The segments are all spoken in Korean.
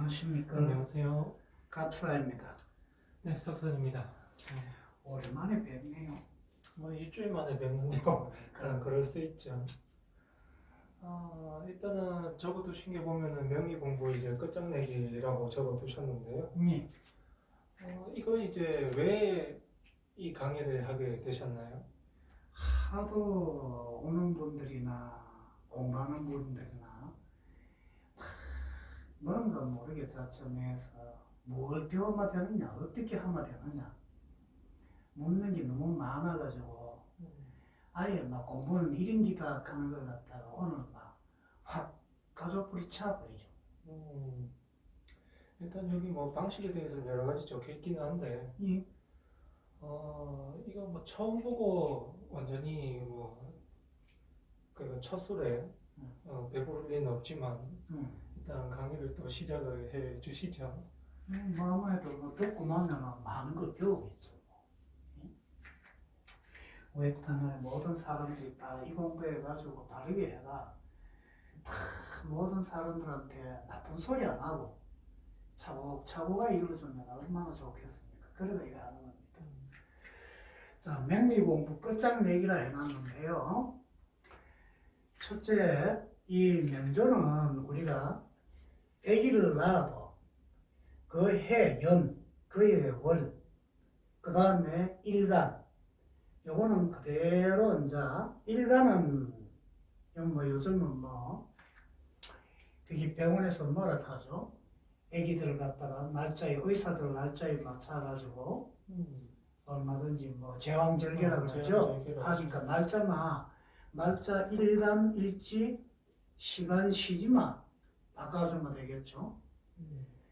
안녕하십니까. 안녕하세요. 갑사입니다. 네, 석선입니다. 오랜만에 뵙네요. 뭐 일주일 만에 뵙는데요. 그럴 수 있죠. 일단은 적어두신 게 보면은 명의 공부 이제 끝장내기라고 적어두셨는데요. 예. 이거 이제 왜 이 강의를 하게 되셨나요? 하도 오는 분들이나 공부하는 분들이나 뭔가 모르게 자천해서 뭘 배워야 되느냐, 어떻게 하면 되느냐 묻는 게 너무 많아가지고 아예 막 공부는 1인기다 하는 걸 갖다가 오늘 막 확 가족불이 차버리죠. 일단 여기 뭐 방식에 대해서 여러 가지 적혀 있기는 한데, 예. 이거 뭐 처음 보고 완전히 뭐 그 첫 술에 배부를 리는 없지만 일단 강의를 또 시작을 해 주시죠. 뭐 아무래도 뭐 듣고 나면 많은 걸 배우겠죠. 왜 때문에 모든 사람들이 다 이 공부해가지고 바르게 해라. 다 모든 사람들한테 나쁜 소리 안 하고 차곡차곡가 이루어지면 얼마나 좋겠습니까? 그래서 이거 하는 겁니다. 자, 맹리 공부 끝장내기라 해놨는데요. 첫째, 이 명조는 우리가 아기를 낳아도 그 해, 연, 그의 월, 그 다음에 일간, 요거는 그대로 이제 일간은 뭐 요즘은 뭐 여기 병원에서 뭐라 하죠? 아기들을 갖다가 날짜에 의사들 날짜에 맞춰가지고 얼마든지 뭐 제왕절개라고 그러죠. 하니까 날짜 일간 일지 시간 시지만 바꿔주면 되겠죠.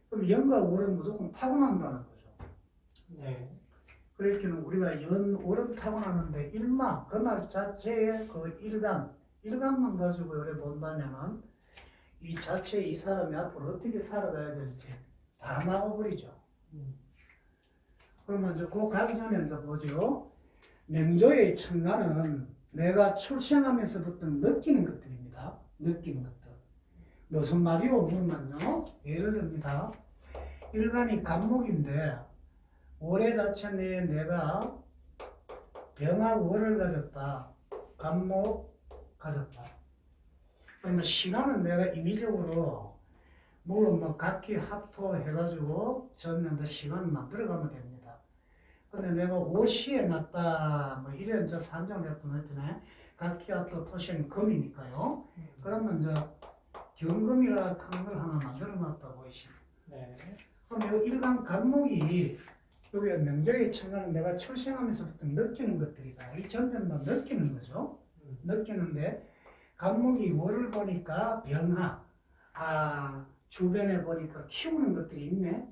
그럼 연과 월은 무조건 타고난다는 거죠. 네. 그랬기는 우리가 월은 타고나는데 일마 그 날 자체의 그 일간만 가지고 요래 본다면은 이 자체 이 사람이 앞으로 어떻게 살아가야 될지 다 나와버리죠. 그러면 이제 그 가기 전에 이제 보죠. 명조의 천간은 내가 출생하면서부터 느끼는 것들입니다. 느끼는 것들. 무슨 말이요? 물면요. 예를 듭니다. 일간이 간목인데 월의 자체 내에 내가 병화월을 가졌다. 간목 가졌다. 그러면 시간은 내가 임의적으로 물론 뭐 각기 합토 해가지고 전년도 시간을 만들어가면 됩니다. 근데 내가 5시에 났다 뭐 이래 이제 산정을 했던 했더니 각기 합토 토시는 금이니까요. 그러면 이제 경금이라 하는 걸 하나 만들어 놨다 보이시죠. 네. 그럼 이 일간 간목이 여기 명조의 천간은 내가 출생하면서부터 느끼는 것들이다. 이 전면만 느끼는 거죠. 느끼는데 간목이 월을 보니까 병화, 주변에 보니까 키우는 것들이 있네.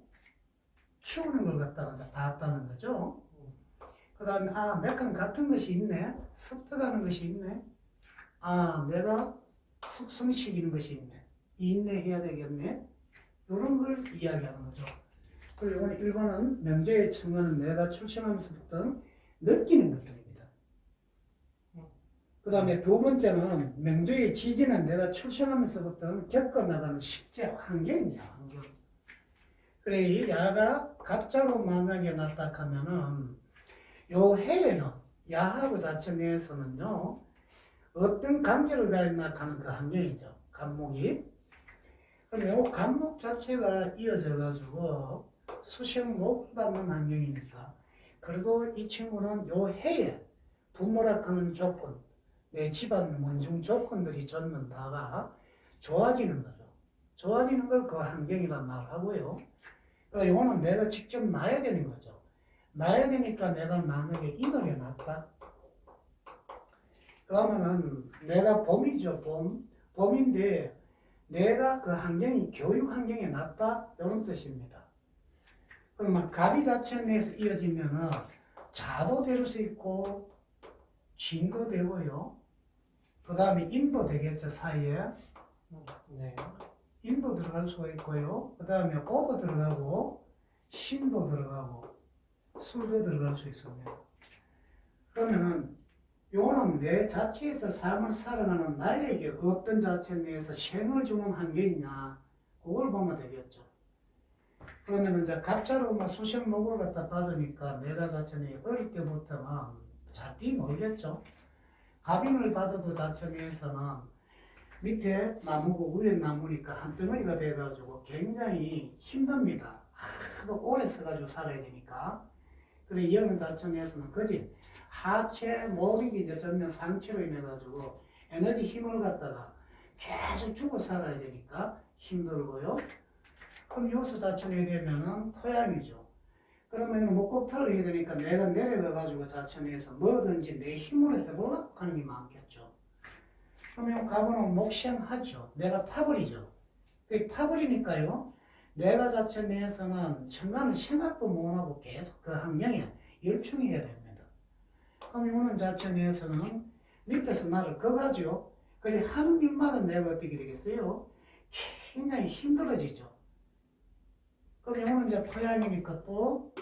키우는 걸 갖다가 이제 봤다는 거죠. 그 다음에 맥한 같은 것이 있네. 습득하는 것이 있네. 내가 숙성시키는 것이 있네. 인내해야 되겠네. 이런 걸 이야기하는 거죠. 그리고 이번 1번은 명조의 천간은 내가 출생하면서부터 느끼는 것들입니다. 그 다음에 두 번째는 명조의 지지는 내가 출생하면서부터 겪어나가는 실제 환경이야, 환경. 그래, 이 야가 갑자로 만약에 났다 하면은 요 해에는 야하고 자체 내에서는요, 어떤 관계를 가졌나 하는 그 환경이죠, 간목이. 그럼 요 간목 자체가 이어져가지고 수식목을 받는 환경이니까 그래도 이 친구는 요 해에 부모라 하는 조건, 내 집안 문중 조건들이 전면 다가 좋아지는 거죠. 좋아지는 걸 그 환경이란 말하고요. 그러니까 요거는 내가 직접 놔야 되는 거죠. 놔야 되니까 내가 만약에 이너에 놨다. 그러면은 내가 봄이죠, 봄인데 내가 그 환경이 교육 환경에 놨다 이런 뜻입니다. 그러면 갑이 자체 내에서 이어지면은 자도 될 수 있고 진도 되고요. 그 다음에 인도 되겠죠, 사이에. 네. 인도 들어갈 수가 있고요. 그 다음에 오도 들어가고 신도 들어가고 술도 들어갈 수 있습니다. 그러면은 요거는 내 자체에서 삶을 살아가는 나에게 어떤 자체 내에서 생을 주는 환경이냐 그걸 보면 되겠죠. 그러면 이제 갑자로 막 수십 목을 갖다 받으니까 내가 자천이 어릴 때부터는 잘 뛰어놀겠죠. 갑인을 받아도 자천에서는 밑에 나무고 위에 나무니까 한 덩어리가 돼가지고 굉장히 힘듭니다. 하도 오래 써가지고 살아야 되니까. 그래 이어는 자천에서는 그지 하체 모든 이제 전면 상체로 인해 가지고 에너지 힘을 갖다가 계속 주고 살아야 되니까 힘들고요. 그럼 여기서 자천이 되면은 토양이죠. 그러면 목욕탕을 해야 되니까 내가 내려가 가지고 자천에서 뭐든지 내 힘으로 해보려고 하는 게 많겠죠. 그러면 가보는 목생하죠. 내가 파버리죠. 파버리니까요. 내가 자천에서는 천간을 생각도 못하고 계속 그 환경에 열중해야 됩니다. 그럼 이거는 자천에서는 밑에서 나를 꺼가죠. 그래 하는 일마다 내가 어떻게 되겠어요? 굉장히 힘들어지죠. 그럼 이거는 이제 토양이니까 또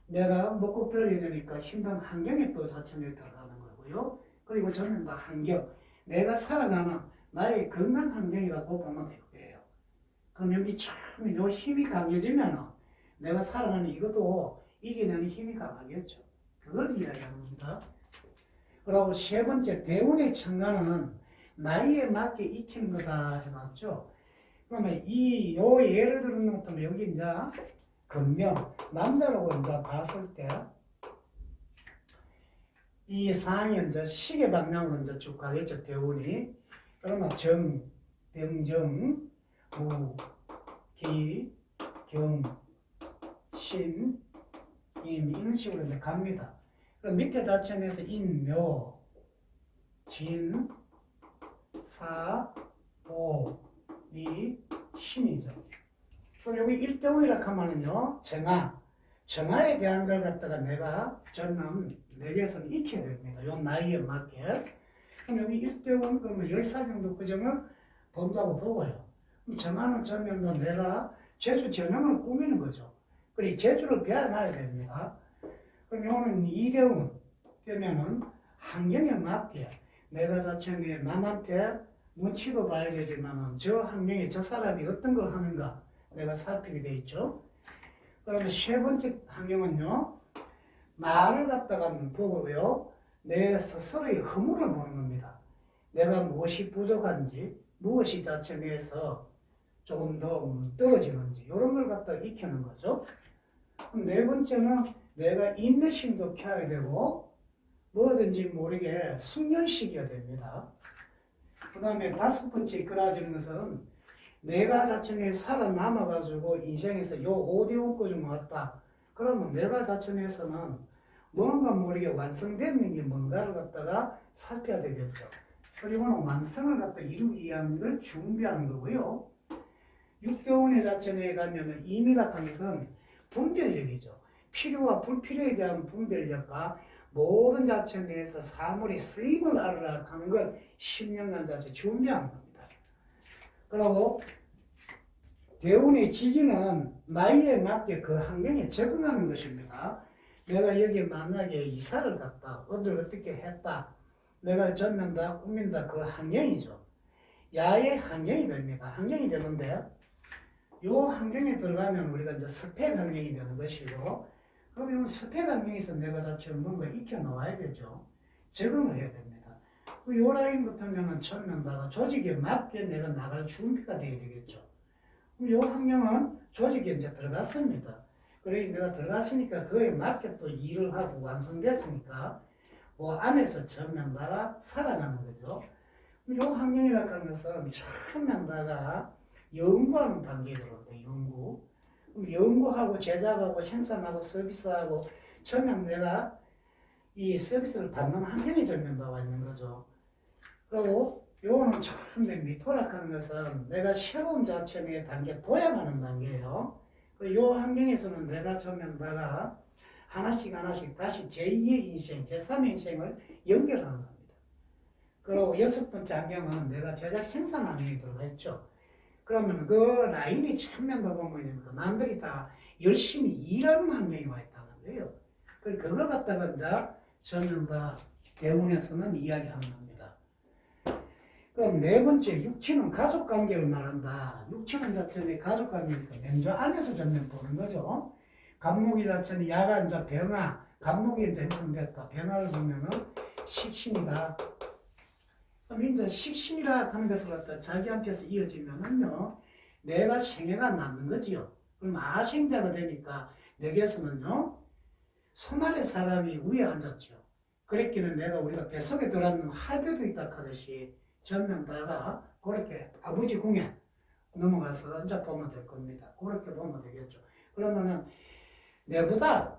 내가 먹고 들어야 되니까 힘든 환경에 또 자천에 들어가는 거고요. 그리고 저는 다 환경, 내가 살아가는 나의 건강 환경이라고 보면 되고요. 그럼 여기 참 요 힘이 강해지면 내가 살아가는 이것도 이겨내는 힘이 강하겠죠. 그걸 이야기하는 겁니다. 그리고 세 번째 대운의 천간은 나이에 맞게 익히는 거다 해놨죠. 그러면 요 예를 들면 여기 이제 금명 남자라고 이제 봤을 때 이 상이 이제 시계 방향으로 이제 쭉 가겠죠. 대운이. 그러면 정, 병정, 무, 기, 경, 신, 임 이런 식으로 이제 갑니다. 그럼 밑에 자체에서 인, 묘, 진, 사, 오, 이, 신이죠. 그럼 여기 일대운이라 하면은요, 정화에 대한 걸 갖다가 내가 저는 내게서는 익혀야 됩니다. 요 나이에 맞게. 그럼 여기 일대운 그러면 10살 정도 그정을 본다고 보고요. 그럼 정화는 전면도 내가 제주 전형을 꾸미는 거죠. 그리고 제주를 배워놔야 됩니다. 그럼 요거는 이대운 되면은 환경에 맞게 내가 자체에 남한테 눈치도 봐야 되지만은 저 환경에 저 사람이 어떤 걸 하는가 내가 살피게 돼 있죠. 그러면 세 번째 환경은요, 나를 갖다가 보고요, 내 스스로의 허물을 보는 겁니다. 내가 무엇이 부족한지, 무엇이 자체 내에서 조금 더 떨어지는지, 이런 걸 갖다가 익히는 거죠. 그럼 네 번째는 내가 인내심도 켜야 되고, 뭐든지 모르게 숙련시켜야 됩니다. 그 다음에 다섯 번째 이끌어지는 것은 내가 자천에 살아남아가지고 인생에서 요 5대원까지 왔다. 그러면 내가 자천에서는 뭔가 모르게 완성되는 게 뭔가를 갖다가 살펴야 되겠죠. 그리고는 완성을 갖다 이루기 위한 걸 준비하는 거고요. 6대원의 자천에 가면은 임이라 하는 것은 분별력이죠. 필요와 불필요에 대한 분별력과 모든 자체 내에서 사물의 쓰임을 알으라 하는 걸 10년간 자체 준비하는 겁니다. 그리고 대운의 지지는 나이에 맞게 그 환경에 적응하는 것입니다. 내가 여기 만약에 이사를 갔다, 어딜 어떻게 했다, 내가 젖는다, 꾸민다, 그 환경이죠. 야의 환경이 됩니다. 환경이 되는데, 이 환경에 들어가면 우리가 이제 스펙 환경이 되는 것이고, 그러면 스펙 환경에서 내가 자체로 뭔가 익혀 나와야 되죠. 적응을 해야 됩니다. 요 라인 같으면은 처음에다가 조직에 맞게 내가 나갈 준비가 돼야 되겠죠. 요 환경은 조직에 이제 들어갔습니다. 그래 내가 들어갔으니까 그에 맞게 또 일을 하고 완성됐으니까 그 안에서 처음에다가 살아가는 거죠. 요 환경이라고 하는 것은 처음에다가 연구하는 단계에 들어온다. 연구. 연구하고 제작하고 생산하고 서비스하고 처음에 내가 이 서비스를 받는 환경에 전면 나와 있는 거죠. 그리고 요거는 처음에 미토락하는 것은 내가 새로운 자체의 단계 도약하는 단계예요. 그리고 요 환경에서는 내가 처음에다가 하나씩 다시 제2의 인생, 제3의 인생을 연결하는 겁니다. 그리고 여섯 번째 환경은 내가 제작 생산 환경에 들어가 있죠. 그러면 그 라인이 처음에도 보면 남들이 다 열심히 일하는 환경에 와 있다는 거예요. 그걸 갖다가 이제 저는 다 대운에서는 이야기하는 겁니다. 그럼 네 번째, 육친은 가족관계를 말한다. 육친은 자체는 가족관계니까 맹조 안에서 전면 보는 거죠. 간목이 자체는 야가 이제 병화, 간목이 이제 형성됐다. 병화를 보면은 식신이다. 그럼 이제 식신이라 하는 것을 갖다 자기한테서 이어지면은요, 내가 생애가 남는 거지요. 그럼 아생자가 되니까 내게서는요, 손아래 사람이 위에 앉았죠. 그랬기는 내가 우리가 뱃속에 들어있는 할배도 있다 하듯이 전면 다가 그렇게 아버지 궁에 넘어가서 이제 보면 될 겁니다. 그렇게 보면 되겠죠. 그러면은 내보다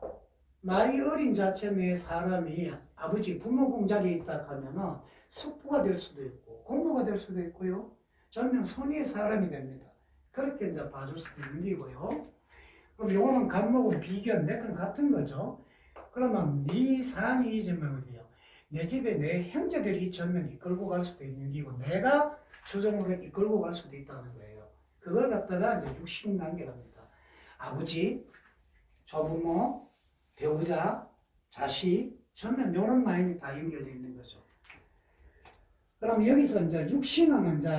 나이 어린 자체 내 사람이 아버지 부모 공자리에 있다 하면은 숙부가 될 수도 있고 공부가 될 수도 있고요. 전면 손위의 사람이 됩니다. 그렇게 이제 봐줄 수도 있는 거고요. 그럼 요거는 간목은 비견, 내건 같은 거죠. 그러면 네 상이 이지면 어디요? 내 집에 내 형제들이 전면 이끌고 갈 수도 있는 거고 내가 주정으로 이끌고 갈 수도 있다는 거예요. 그걸 갖다가 이제 육신관계랍니다. 아버지, 조부모, 배우자, 자식, 전면 이런 라인이 다 연결되어 있는 거죠. 그럼 여기서 이제 육신은 이제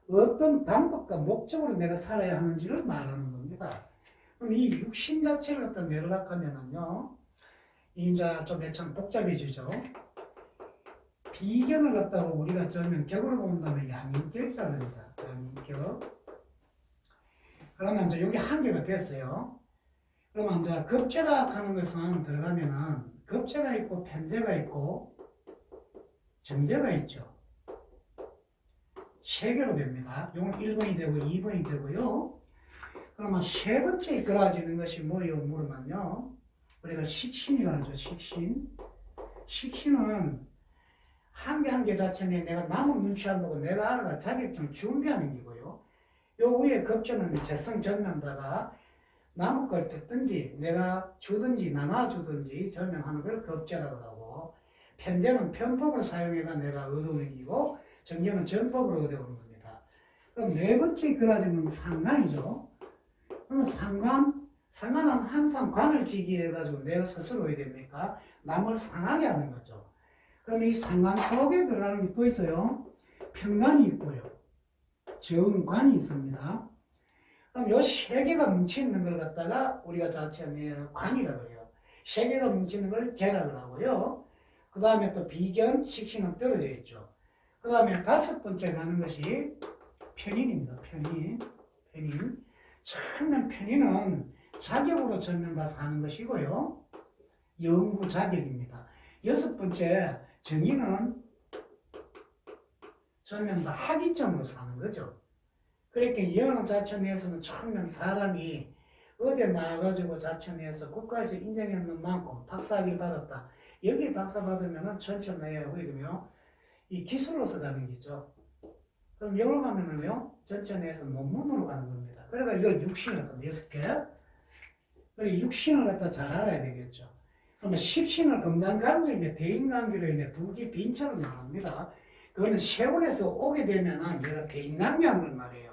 어떤 방법과 목적으로 내가 살아야 하는지를 말하는 겁니다. 그럼 이 육신 자체를 갖다 내려고 하면은요, 이제 좀 참 복잡해지죠. 비견을 갖다가 우리가 전면 격으로 본다면 양인격이라고 합니다. 양인격. 그러면 이제 여기 한 개가 됐어요. 그러면 이제 급제가 하는 것은 들어가면은 급제가 있고 편제가 있고 정제가 있죠. 세 개로 됩니다. 이건 1번이 되고 2번이 되고요. 그러면 세 번째에 그라지는 것이 뭐예요? 물으면요. 우리가 식신이라고 하죠. 식신. 식신은 한 개 한 개 자체는 내가 남은 눈치 안 보고 내가 알아가 자격증 준비하는 거고요. 요 위에 급제는 재성 전면다가 남은 걸 뺏든지 내가 주든지 나눠주든지 전면하는 걸 급제라고 하고 편제는 편법을 사용해가 내가 얻어오는 거고 정제는 전법으로 얻어오는 겁니다. 그럼 네 번째 그라지는 상관이죠. 그러면 상관은 항상 관을 지기 해가지고 내가 스스로 해야 됩니까? 남을 상하게 하는 거죠. 그럼 이 상관 속에 들어가는 게 또 있어요. 편관이 있고요. 정관이 있습니다. 그럼 요 세 개가 뭉쳐있는 걸 갖다가 우리가 자체는 관이라고 해요. 세 개가 뭉치는 걸 재라고 하고요. 그 다음에 또 비견, 식신은 떨어져 있죠. 그 다음에 다섯 번째 가는 것이 편인입니다. 편인. 처음엔 편인은 자격으로 전면가서 하는 것이고요. 영구 자격입니다. 여섯 번째 정의는 전면 다 학위점으로 사는 거죠. 그렇게 영어 자체내에서는 처음엔 사람이 어디 나와가지고 자체내에서 국가에서 인정했는 만큼 박사학위를 받았다. 여기 박사 받으면은 전체 내에 보이면 이 기술로서 가는 거죠. 그럼 영어 가면은요 전체 내에서 논문으로 가는 겁니다. 그러니까 이걸 육신을 갖다 6개. 그리고 육신을 갖다 잘 알아야 되겠죠. 그러면 십신은 음란관계로 인해 대인관계로 인해 부기 빈처럼 나옵니다. 그거는 세원에서 오게 되면은 얘가 대인관계한 걸 말해요.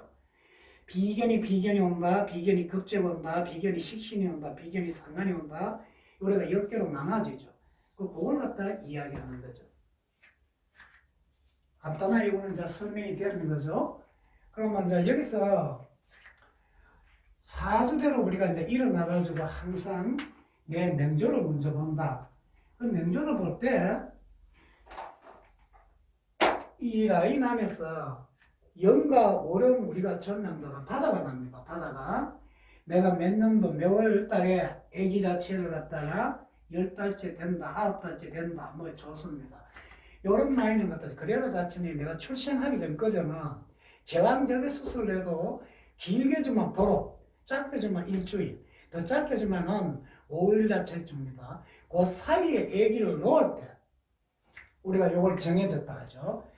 비견이 온다, 비견이 급제가 온다, 비견이 식신이 온다, 비견이 상관이 온다. 우리가 10개로 나눠지죠. 그걸 갖다가 이야기하는 거죠. 간단하게 이거는 이제 설명이 되는 거죠. 그러면 이제 여기서 사주대로 우리가 이제 일어나가지고 항상 내 명조를 먼저 본다. 그 명조를 볼 때 이 라인 안에서 영과 월은 우리가 전면도가 바다가 납니다. 바다가 내가 몇 년도 몇 월 달에 아기 자체를 갖다가 10달째 된다, 9달째 된다, 뭐 좋습니다. 요런 라인을 갖다 그래가 자체는 내가 출생하기 전까지는 제왕절개 수술을 해도 길게 주면 보러, 짧게 주면 일주일, 더 짧게 주면은 5일 자체 줍니다. 그 사이에 아기를 놓을 때 우리가 요걸 정해졌다 하죠.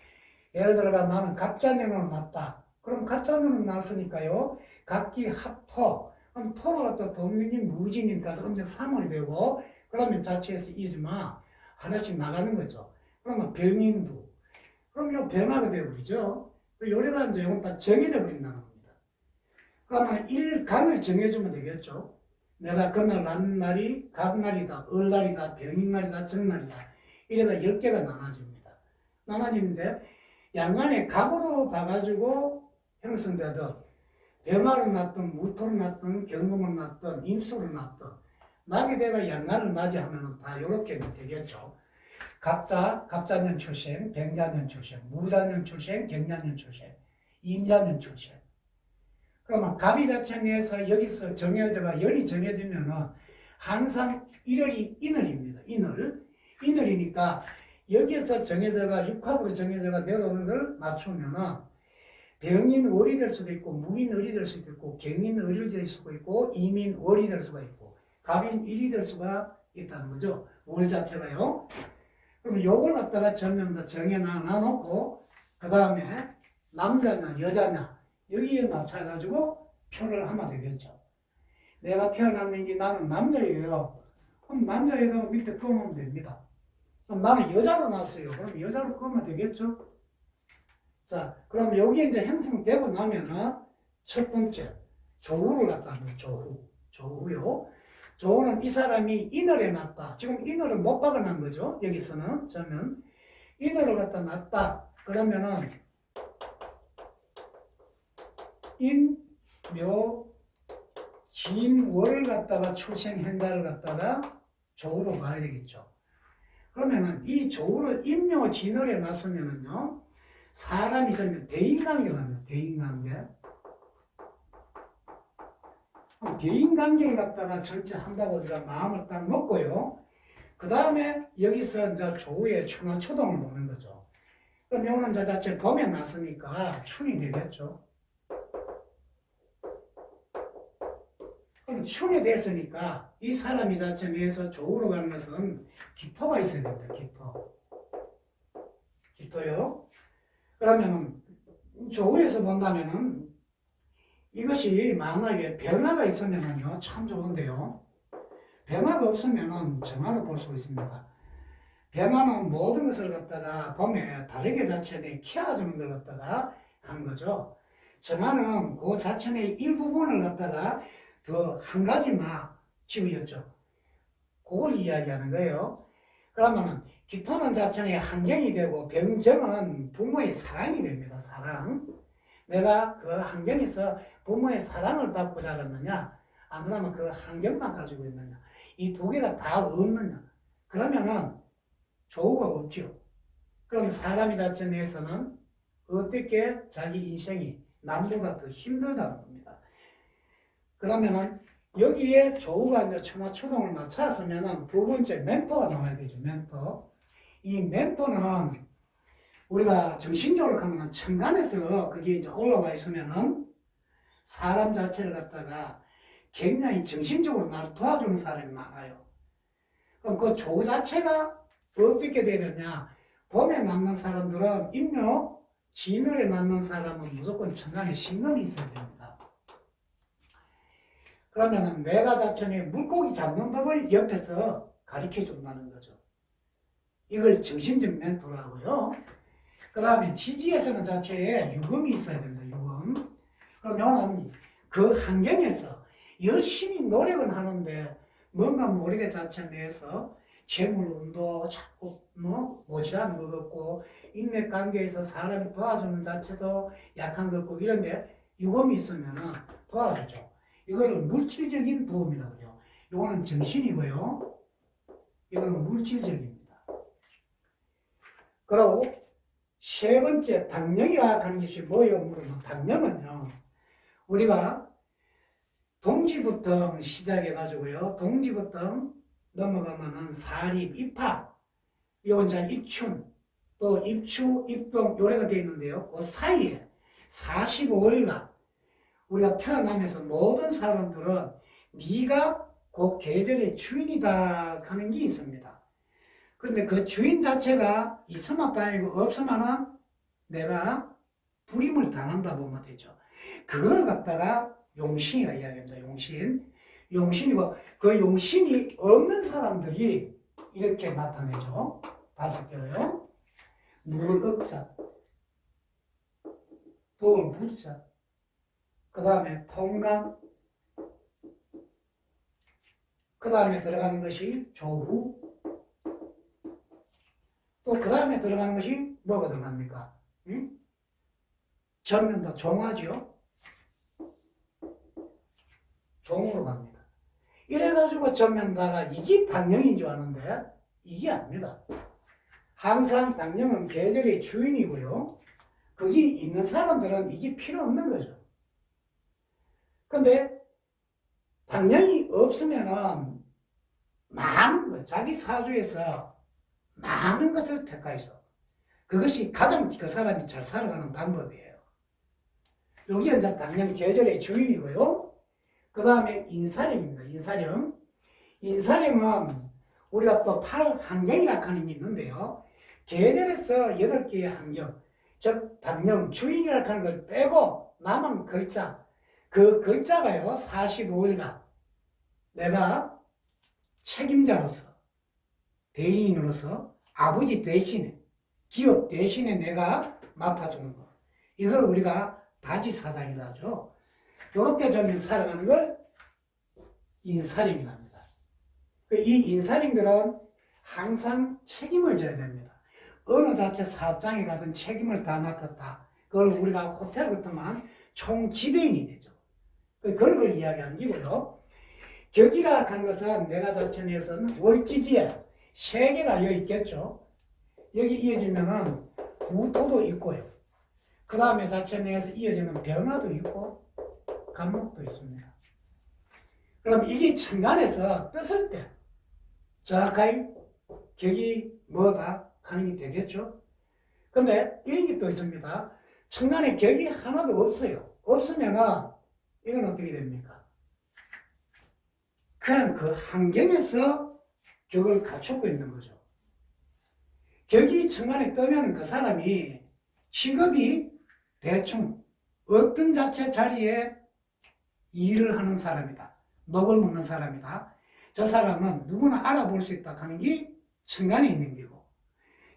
예를 들어가 나는 갑자년으로 났다. 그럼 갑자년으로 났으니까요. 각기 합토. 그럼 토로 갖다 동진님, 무진님 가서 음력 3월이 되고 그러면 자체에서 이지마 하나씩 나가는 거죠. 그러면 병인두. 그럼 요 변화가 되어버리죠. 요래가 이제 이건 딱 정해져 버린다는 겁니다. 그러면 일간을 정해주면 되겠죠. 내가 그날 난 날이 갑날이다, 을날이다, 병인날이다, 정날이다. 이래가 10개가 나눠집니다. 나눠지는데 양간에 갑으로 봐가지고 형성되든 병화로 났든 무토로 났든 경금으로 났든 임수로 났든 나기대가 양간을 맞이하면 다 이렇게 되겠죠. 갑자년 출생, 병자년 출생, 무자년 출생, 경자년 출생, 임자년 출생. 그러면 갑이 자체에서 여기서 정해져가 연이 정해지면은 항상 일월이 인월입니다. 인월이니까 여기에서 정해져가 육합으로 정해져가 내려오는 걸 맞추면은 병인월이 될 수도 있고 무인월이 될 수도 있고 경인월이 될 수도 있고 임인월이 될 수가 있고 갑인일이 될 수가 있다는 거죠. 월 자체가요. 그럼 요걸 갖다가 전면 다 정해놔놓고 그 다음에 남자냐 여자냐 여기에 맞춰가지고 표를 하면 되겠죠. 내가 태어났는 게 나는 남자예요. 그럼 남자에다가 밑에 꺼놓으면 됩니다. 그럼 나는 여자로 났어요. 그럼 여자로 꺼면 되겠죠. 자, 그럼 여기 이제 형성되고 나면은 첫 번째 조후를 갖다 하면 조후요. 조후는 이 사람이 인월에 났다. 지금 인월을 못 박아난 거죠. 여기서는 저는 인월을 갖다 났다. 그러면은 인, 묘, 진, 월을 갖다가 출생행달을 갖다가 조후로 봐야 되겠죠. 그러면은 이 조후를 인묘, 진월에 났으면은요. 사람이 저는 대인관계를 합니다. 대인관계. 대인관계를 갖다가 전체 한다고 우리가 마음을 딱 먹고요. 그 다음에 여기서 이제 조후의 추나 초동을 보는 거죠. 그럼 요는 저 자체 범에 났으니까 춘이 되겠죠. 그럼 춘이 됐으니까 이 사람이 자체 내에서 조후로 가는 것은 기토가 있어야 됩니다. 기토요. 그러면은 조후에서 본다면은 이것이 만약에 변화가 있으면은요 참 좋은데요. 변화가 없으면은 정화로 볼 수 있습니다. 변화는 모든 것을 갖다가 봄에 다르게 자체에 키워주는 걸 갖다가 하는 거죠. 정화는 그 자체의 일부분을 갖다가 더 한 가지 막 지우였죠. 그걸 이야기하는 거예요. 그러면은 기토는 자체의 환경이 되고 병정은 부모의 사랑이 됩니다. 사랑. 내가 그 환경에서 부모의 사랑을 받고 자랐느냐 아니면 그 환경만 가지고 있느냐 이 두 개가 다 없느냐 그러면은 조후가 없죠. 그럼 사람이 자체 내에서는 어떻게 자기 인생이 남보다 더 힘들다는 겁니다. 그러면은 여기에 조후가 이제 추동을 맞췄으면은 두 번째 멘토가 나와야 되죠. 이 멘토는 우리가 정신적으로 가면 천간에서 그게 이제 올라와 있으면은 사람 자체를 갖다가 굉장히 정신적으로 나를 도와주는 사람이 많아요. 그럼 그 조후 자체가 어떻게 되느냐? 봄에 낳는 사람들은 인묘, 진월에 낳는 사람은 무조건 천간에 신금이 있어야 됩니다. 그러면은 내가 자체의 물고기 잡는 법을 옆에서 가르쳐 준다는 거죠. 이걸 정신적 멘토라고요. 그 다음에 지지에서는 자체에 유금이 있어야 됩니다. 유금. 그러면 그 환경에서 열심히 노력은 하는데 뭔가 모르게 자체 내에서 재물운도 자꾸 모질한 것 같고 인맥관계에서 사람이 도와주는 자체도 약한 것 같고 이런데 유금이 있으면 도와주죠. 이거를 물질적인 도움이라고 해요. 이거는 정신이고요. 이거는 물질적입니다. 그리고 세 번째 당령이라 하는 것이 뭐예요? 물으면 당령은요. 우리가 동지부터 시작해가지고요. 동지부터 넘어가면은 사립, 입학, 요 이제 입춘, 또 입추, 입동 요래가 되어 있는데요. 그 사이에 45일간 우리가 태어나면서 모든 사람들은 네가 그 계절의 주인이다 하는 게 있습니다. 그런데 그 주인 자체가 있으면 다행이고 없으면은 내가 불임을 당한다 보면 되죠. 그걸 갖다가 용신이라 이야기합니다. 용신이고 그 용신이 없는 사람들이 이렇게 나타내죠. 5개로요. 물을 억자, 돌 불자, 그 다음에 통간, 그 다음에 들어가는 것이 조후, 또 그 다음에 들어가는 것이 뭐가 들어갑니까? 응? 전면다 종하죠. 종으로 갑니다. 이래가지고 전면다가 이게 당령인 줄 아는데 이게 아닙니다. 항상 당령은 계절의 주인이고요. 거기 있는 사람들은 이게 필요 없는 거죠. 근데 당령이 없으면은 많은 것, 자기 사주에서 많은 것을 택하여서 그것이 가장 그 사람이 잘 살아가는 방법이에요. 여기 이제 당연 계절의 주인이고요. 그 다음에 인사령입니다. 인사령. 인사령은 우리가 또 8환경이라고 하는 게 있는데요. 계절에서 8개의 환경, 즉 당령 주인이라고 하는 걸 빼고 남은 글자, 그 글자가요 45일간 내가 책임자로서 대리인으로서 아버지 대신에 기업 대신에 내가 맡아주는 거, 이걸 우리가 다지사장이라 하죠. 이렇게 좀 살아가는 걸 인사령이라 합니다. 이 인사령들은 항상 책임을 져야 됩니다. 어느 자체 사업장에 가든 책임을 다 맡았다. 그걸 우리가 호텔 같으면 총 지배인이 되죠. 그런 걸 이야기하는 거고요. 격이라 하는 것은 내가 자체 내에서는 월지지에 세 개가 여기 있겠죠. 여기 이어지면은 무토도 있고요. 그 다음에 자체 내에서 이어지는 병화도 있고 간목도 있습니다. 그럼 이게 천간에서 떴을 때 정확하게 격이 뭐다 하는 게 되겠죠. 근데 이런 게 또 있습니다. 천간에 격이 하나도 없어요. 없으면은 이건 어떻게 됩니까? 그냥 그 환경에서 격을 갖추고 있는 거죠. 격이 천간에 뜨면 그 사람이 직업이 대충 어떤 자체 자리에 일을 하는 사람이다. 녹을 먹는 사람이다. 저 사람은 누구나 알아볼 수 있다 하는 게 천간에 있는 거고,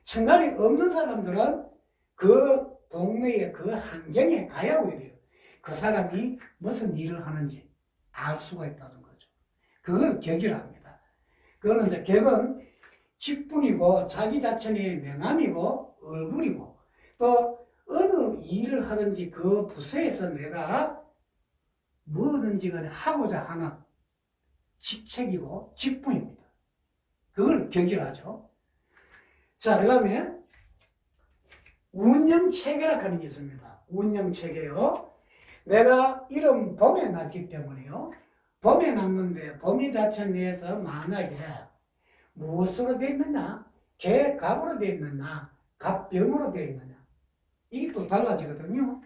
천간이 없는 사람들은 그 동네의 그 환경에 가야 오게 돼요. 그 사람이 무슨 일을 하는지 알 수가 있다는 거죠. 그걸 격이라 합니다. 그거는 이제 격은 직분이고 자기 자체의 명함이고 얼굴이고 또 어느 일을 하든지 그 부서에서 내가 뭐든지 간에 하고자 하는 직책이고 직분입니다. 그걸 격이라 하죠. 자, 그 다음에 운영체계라고 하는 게 있습니다. 운영체계요. 내가 이름 봄에 났기 때문에요. 봄에 났는데 봄이 자체 내에서 만약에 무엇으로 되어 있느냐? 개, 갑으로 되어 있느냐? 갑병으로 되어 있느냐? 이게 또 달라지거든요.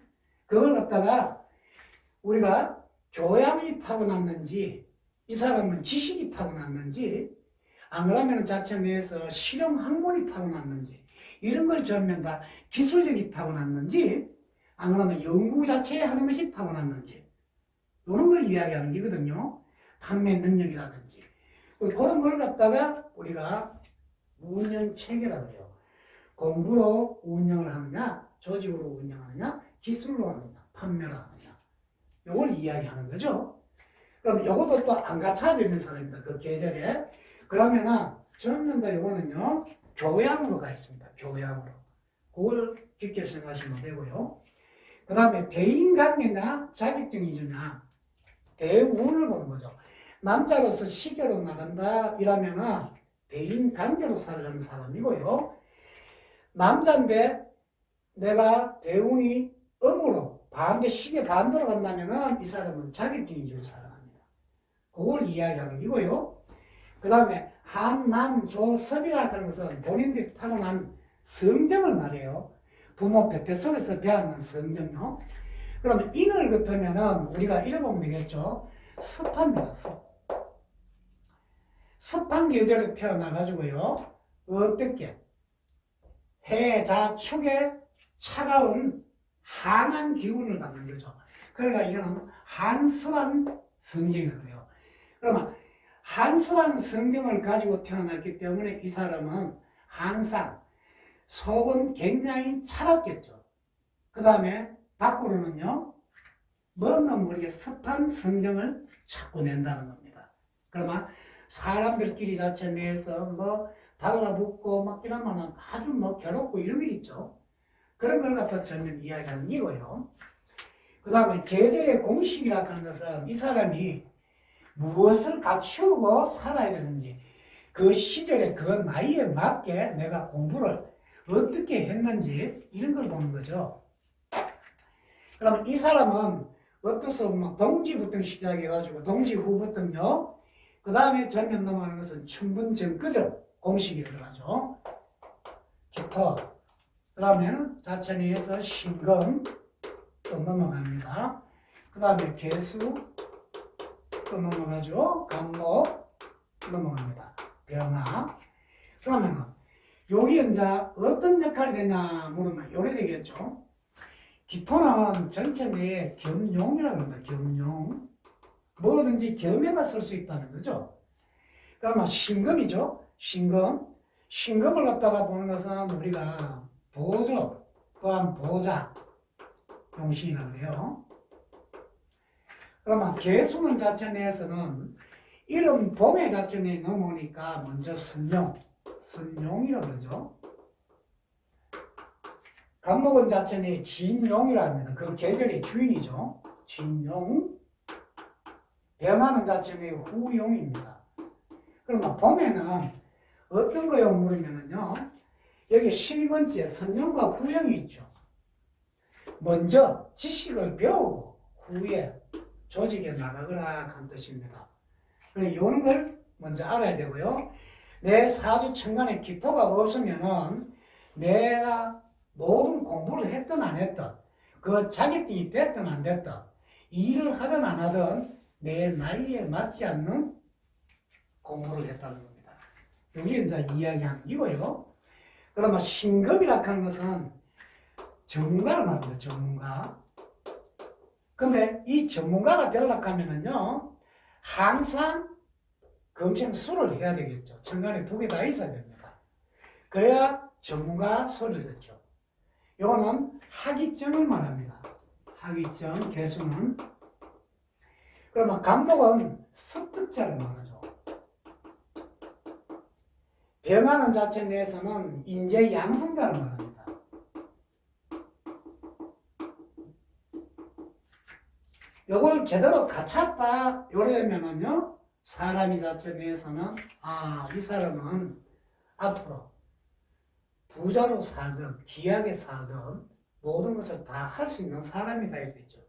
그걸 갖다가 우리가 교양이 타고났는지, 이 사람은 지식이 타고났는지, 안 그러면 자체 내에서 실용 학문이 타고났는지, 이런 걸 전면 다 기술력이 타고났는지, 안 그러면 연구 자체에 하는 것이 타고났는지, 이런 걸 이야기하는 거거든요. 판매 능력이라든지. 그런 걸 갖다가 우리가 운영체계라고 해요. 공부로 운영을 하느냐, 조직으로 운영하느냐, 기술로 하느냐, 판매로 하느냐. 이걸 이야기하는 거죠. 그럼 이것도 또 안 갖춰져 있는 사람입니다. 그 계절에. 그러면은 저는 다 이거는요, 교양으로 가 있습니다. 교양으로. 그걸 깊게 생각하시면 되고요. 그 다음에 대인관계나 자격증이냐, 대운을 보는 거죠. 남자로서 시계로 나간다 이러면은 대인관계로 살아가는 사람이고요. 남자인데 내가 대운이 음으로 반대 시계 반대로 간다면은 이 사람은 자격증인 줄 살아갑니다. 그걸 이야기하는 거고요. 그 다음에 한난조섭이라고 하는 것은 본인들이 타고난 성정을 말해요. 부모 배태 속에서 배웠는 성정요. 그러면 인을 같으면은 우리가 이래보면 되겠죠. 습합니다. 습한 계절에 태어나가지고요. 어떻게? 해자축에 차가운 한한 기운을 받는 거죠. 그러니까 이거는 한습한 성정이라고 해요. 그러면 한습한 성정을 가지고 태어났기 때문에 이 사람은 항상 속은 굉장히 차갑겠죠. 그 다음에 밖으로는요, 뭔가 모르게 습한 성정을 자꾸 낸다는 겁니다. 그러면 사람들끼리 자체 내에서 뭐 달라붙고 막 이러면 아주 뭐 괴롭고 이런 게 있죠. 그런 걸 갖다 저는 이야기하는 이거예요. 그 다음에 계절의 공식이라고 하는 것은 이 사람이 무엇을 갖추고 살아야 되는지 그 시절에 그 나이에 맞게 내가 공부를 어떻게 했는지 이런 걸 보는 거죠. 그러면 이 사람은 어떠서 막 동지부터 시작해가지고 동지 후부터요. 그 다음에 전면 넘어가는 것은 춘분전끄전 공식이 들어가죠. 기토. 그러면 자천이에서 신금 또 넘어갑니다. 그 다음에 개수 또 넘어가죠. 간목 넘어갑니다. 병화. 그러면 여기 이제 어떤 역할이 되냐 물으면 요래 되겠죠. 기토는 전체 내에 겸용이라고 합니다. 겸용. 뭐든지 겸해가 쓸 수 있다는 거죠. 그러면 신금이죠. 신금. 신금을 갖다가 보는 것은 우리가 보조 또한 보자 용신이라고 해요. 그러면 개수는 자체 내에서는 이름 봄의 자체 내에 넘어오니까 먼저 선용이라고 그러죠. 간목은 자체 내에 진용이라고 합니다. 그 계절의 주인이죠. 진용. 병화는 자체 내에 후용입니다. 그러면 봄에는 어떤 거요 물으면요. 여기 12번째 선용과 후용이 있죠. 먼저 지식을 배우고 후에 조직에 나가거라 한 뜻입니다. 그래서 이런 걸 먼저 알아야 되고요. 내 사주 천간에 기토가 없으면은 내가 모든 공부를 했든 안 했든 그 자격증이 됐든 안 됐든 일을 하든 안 하든 내 나이에 맞지 않는 공부를 했다는 겁니다. 여기 이제 이야기하는 이거예요. 그러면 신금이라고 하는 것은 전문가를 말합니다. 전문가. 근데 이 전문가가 되려고 하면은요, 항상 검증술을 해야 되겠죠. 천간에 2개 다 있어야 됩니다. 그래야 전문가 소리를 듣죠. 이거는 학위증을 말합니다. 학위증, 개수는. 그러면 간목은 습득자를 말하죠. 병하는 자체 내에서는 인재 양성자를 말합니다. 요걸 제대로 갖췄다 요래되면은요 사람이 자체 내에서는 이 사람은 앞으로 부자로 살든 귀하게 살든 모든 것을 다 할 수 있는 사람이다 이거죠.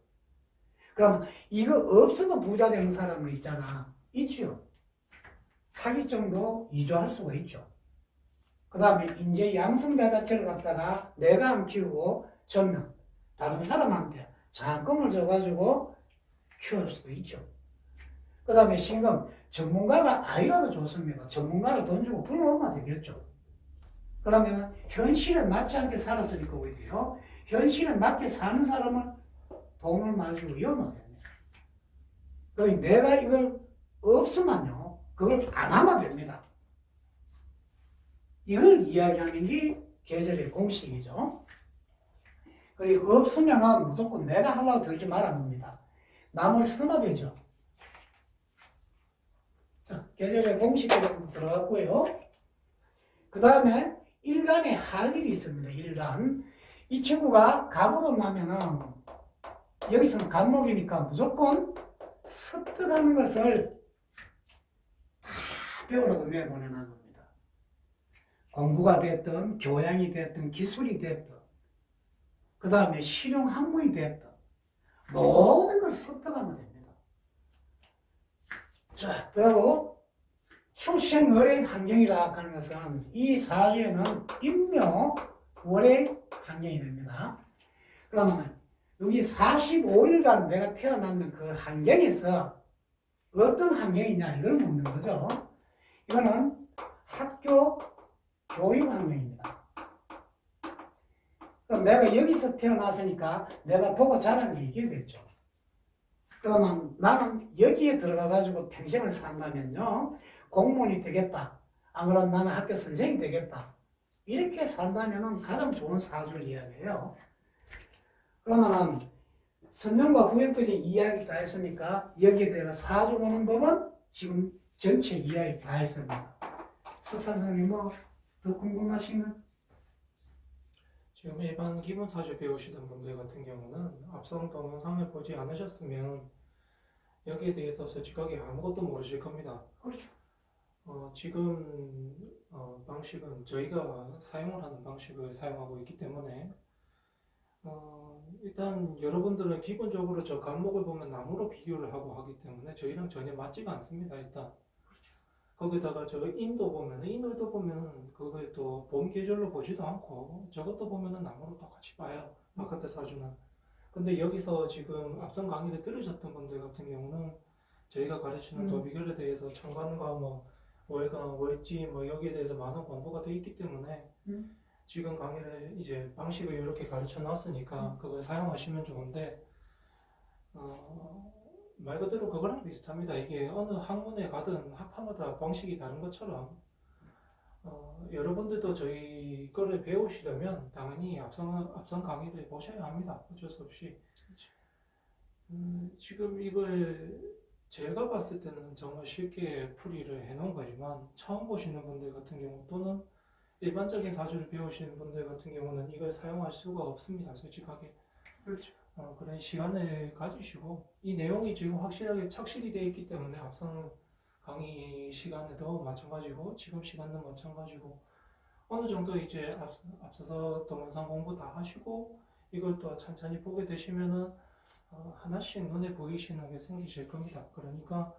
그럼 이거 없어도 부자 되는 사람은 있잖아. 있죠. 학위증도 이조할 수가 있죠. 그 다음에 인재 양성자 자체를 갖다가 내가 안 키우고 전면 다른 사람한테 장학금을 줘가지고 키울 수도 있죠. 그 다음에 신금 전문가가 아니라도 좋습니다. 전문가를 돈 주고 불러오면 되겠죠. 그러면 현실에 맞지 않게 살았으니까 오히려 현실에 맞게 사는 사람을 돈을 많이 주고 이러면 됩니다. 그러니 내가 이걸 없으면요 그걸 안 하면 됩니다. 이걸 이야기하는 게 계절의 공식이죠. 그리고 없으면 무조건 내가 하려고 들지 말라는 겁니다. 남을 쓰면 되죠. 자, 계절의 공식으로 들어갔고요. 그 다음에 일간에 할 일이 있습니다. 일간. 이 친구가 갑으로 나면은 여기서는 갑목이니까 무조건 습득하는 것을 다 배우라고 내보내는 겁니다. 공부가 됐든 교양이 됐든 기술이 됐든 그 다음에 실용 학문이 됐든 모든 걸 습득하면 됩니다. 자, 그리고 출생월의 환경이라 하는 것은 이 사주에는 임묘 월의 환경이 됩니다. 그러면 여기 45일간 내가 태어났는 그 환경에서 어떤 환경이냐 이걸 묻는 거죠. 이거는 학교 교육 환경입니다. 그럼 내가 여기서 태어났으니까 내가 보고 자란 게 이게겠죠. 그러면 나는 여기에 들어가가지고 평생을 산다면요. 공무원이 되겠다. 안 그러면 나는 학교 선생이 되겠다. 이렇게 산다면 가장 좋은 사주를 이야기해요. 그러면은 선정과 후행까지 이야기 다 했으니까 여기에 대해 사주 보는 법은 지금 전체 이야기 다 했습니다. 석사 선생님 뭐 더 궁금하신 건? 지금 일반 기본 사주 배우시던 분들 같은 경우는 앞선 동영상을 보지 않으셨으면 여기에 대해서 솔직하게 아무것도 모르실 겁니다. 그렇죠. 지금 방식은 저희가 사용을 하는 방식을 사용하고 있기 때문에 일단 여러분들은 기본적으로 저 간목을 보면 나무로 비교를 하고 하기 때문에 저희랑 전혀 맞지가 않습니다. 일단 거기다가 저 인도도 보면 그걸 또 봄 계절로 보지도 않고 저것도 보면은 나무로 똑같이 봐요. 바깥에 사주는. 근데 여기서 지금 앞선 강의를 들으셨던 분들 같은 경우는 저희가 가르치는 도비결에 대해서 천간과 뭐 월간, 월지 뭐 여기에 대해서 많은 공부가 되어 있기 때문에 지금 강의를 이제 방식을 이렇게 가르쳐 놨으니까 그걸 사용하시면 좋은데 말 그대로 그거랑 비슷합니다. 이게 어느 학문에 가든 학파마다 방식이 다른 것처럼 여러분들도 저희 거를 배우시려면 당연히 앞선 강의를 보셔야 합니다. 어쩔 수 없이. 지금 이걸 제가 봤을 때는 정말 쉽게 풀이를 해놓은 거지만 처음 보시는 분들 같은 경우 또는 일반적인 사주를 배우시는 분들 같은 경우는 이걸 사용할 수가 없습니다. 솔직하게. 그렇죠. 그런 시간을 가지시고 이 내용이 지금 확실하게 착실히 되어 있기 때문에 앞선 강의 시간에도 마찬가지고 지금 시간도 마찬가지고 어느 정도 이제 앞서서 동영상 공부 다 하시고 이걸 또 천천히 보게 되시면은 하나씩 눈에 보이시는 게 생기실 겁니다. 그러니까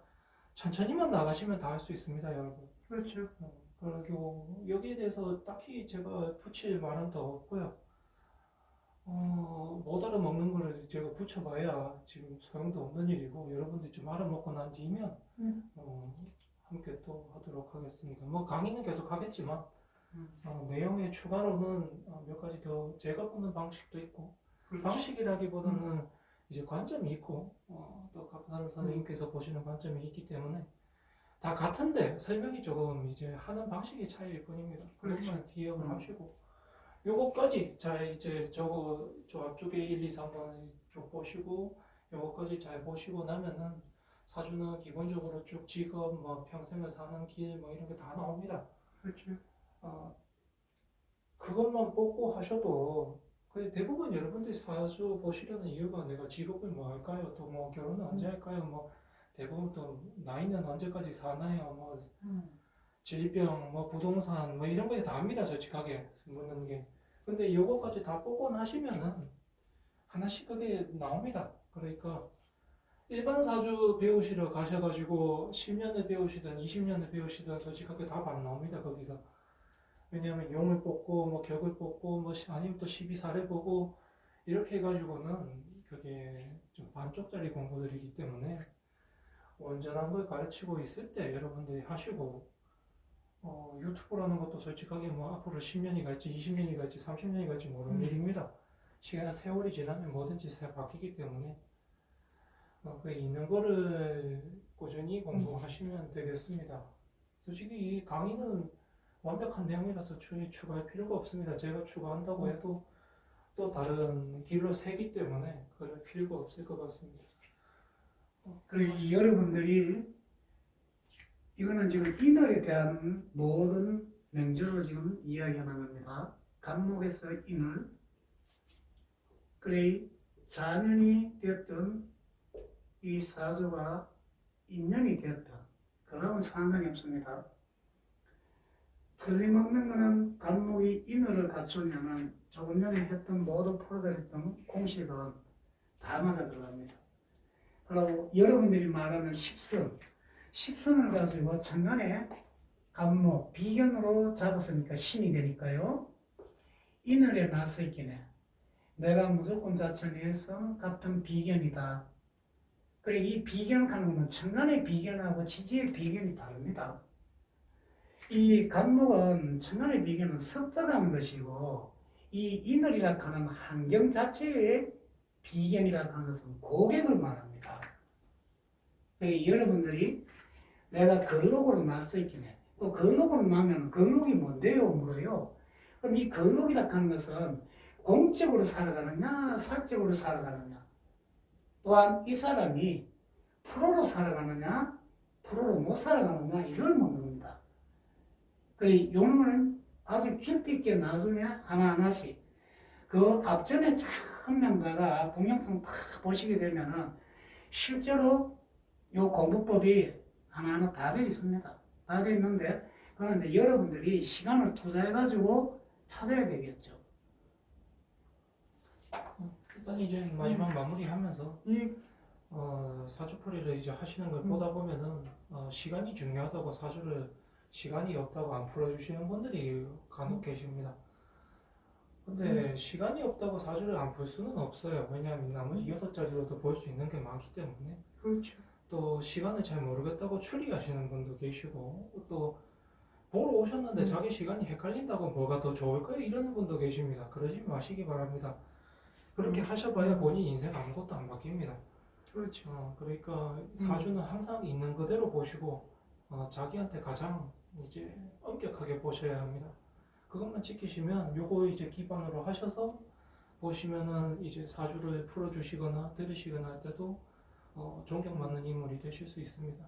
천천히만 나가시면 다 할 수 있습니다, 여러분. 그렇죠. 그리고 여기에 대해서 딱히 제가 붙일 말은 더 없고요. 못 알아먹는 거를 제가 붙여봐야 지금 소용도 없는 일이고 여러분들이 좀 알아먹고 난 뒤면 함께 또 하도록 하겠습니다. 뭐 강의는 계속 하겠지만 내용의 추가로는 몇 가지 더 제가 보는 방식도 있고 그렇죠. 방식이라기보다는 이제 관점이 있고 또 각한 선생님께서 보시는 관점이 있기 때문에 다 같은데 설명이 조금 이제 하는 방식의 차이일 뿐입니다. 그것만 기억을 하시고 요거까지 잘 이제 저 앞쪽에 1, 2, 3번 쭉 보시고 요거까지 잘 보시고 나면은 사주는 기본적으로 쭉 직업 뭐 평생을 사는 길 뭐 이런 게 다 나옵니다. 그렇죠. 그것만 뽑고 하셔도 거의 대부분 여러분들이 사주 보시려는 이유가 내가 직업을 뭐 할까요? 또 뭐 결혼은 언제 할까요? 뭐 대부분 또 나이는 언제까지 사나요? 뭐 질병, 뭐 부동산, 뭐 이런 거 다 합니다. 솔직하게 묻는 게. 근데 요거까지 다 뽑고 나시면은 하나씩 그게 나옵니다. 그러니까 일반 사주 배우시러 가셔가지고 10년을 배우시든 20년을 배우시든 솔직하게 답 안 나옵니다. 거기서. 왜냐하면 용을 뽑고 뭐 격을 뽑고 뭐 아니면 또 12사례 보고 이렇게 해가지고는 그게 좀 반쪽짜리 공부들이기 때문에 온전한 걸 가르치고 있을 때 여러분들이 하시고 유튜브라는 것도 솔직하게 뭐 앞으로 10년이 갈지 20년이 갈지 30년이 갈지 모르는 일입니다. 세월이 지나면 뭐든지 바뀌기 때문에 그 있는 거를 꾸준히 공부하시면 되겠습니다. 솔직히 이 강의는 완벽한 내용이라서 추가할 필요가 없습니다. 제가 추가한다고 해도 또 다른 길로 새기 때문에 그럴 필요가 없을 것 같습니다. 그리고 여러분들이 이거는 지금 인월에 대한 모든 명제로 지금 이야기하는 겁니다. 간목에서 인월. 그래 자년이 되었던 이 사주가 인연이 되었다. 그러면 상관이 없습니다. 틀림없는 것은 간목이 인월을 갖추면은 조금 전에 했던 모든 풀어드렸던 공식은 다 맞아 들어갑니다. 그리고 여러분들이 말하는 십성을 가지고 천간에 간목, 비견으로 잡았으니까 신이 되니까요. 인월에 나서 있긴 해. 내가 무조건 자천해서 같은 비견이다. 그래 이 비견하는 건 천간의 비견하고 지지의 비견이 다릅니다. 이 간목은 천간의 비견은 섭득하는 것이고 이 인월이라 하는 환경 자체의 비견이라 하는 것은 고객을 말합니다. 그래 여러분들이 내가 걸록으로 났어 있긴 해. 또 걸록으로 나면 걸록이 뭔데요? 물어요. 그럼 이 걸록이라 하는 것은 공적으로 살아가느냐 사적으로 살아가느냐 또한 이 사람이 프로로 살아가느냐 프로로 못 살아가느냐 이걸 묻는 겁니다. 그래 요놈은 아주 깊이 있게 나중에 하나하나씩 그 앞전에 참 명가가 동영상 다 보시게 되면은 실제로 요 공부법이 하나하나 다 되어 있습니다. 다 되어 있는데 그건 이제 여러분들이 시간을 투자해가지고 찾아야 되겠죠. 일단 이제 마지막 마무리하면서 이 사주풀이를 이제 하시는 걸 보다 보면은 시간이 중요하다고 사주를 시간이 없다고 안 풀어주시는 분들이 간혹 계십니다. 근데 시간이 없다고 사주를 안 풀 수는 없어요. 왜냐하면 나머지 6자리로도 볼 수 있는 게 많기 때문에. 그렇죠. 또 시간을 잘 모르겠다고 추리하시는 분도 계시고 또 보러 오셨는데 자기 시간이 헷갈린다고 뭐가 더 좋을까요? 이러는 분도 계십니다. 그러지 마시기 바랍니다. 그렇게 하셔봐야 본인 인생 아무것도 안 바뀝니다. 그렇죠. 그러니까 사주는 항상 있는 그대로 보시고 자기한테 가장 이제 엄격하게 보셔야 합니다. 그것만 지키시면 요거 이제 기반으로 하셔서 보시면은 이제 사주를 풀어주시거나 들으시거나 할 때도 존경받는 인물이 되실 수 있습니다.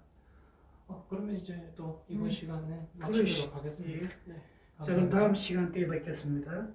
그러면 이제 또 이번 시간에 마치도록 하겠습니다. 예. 네, 자, 그럼 감사합니다. 다음 시간 때 뵙겠습니다.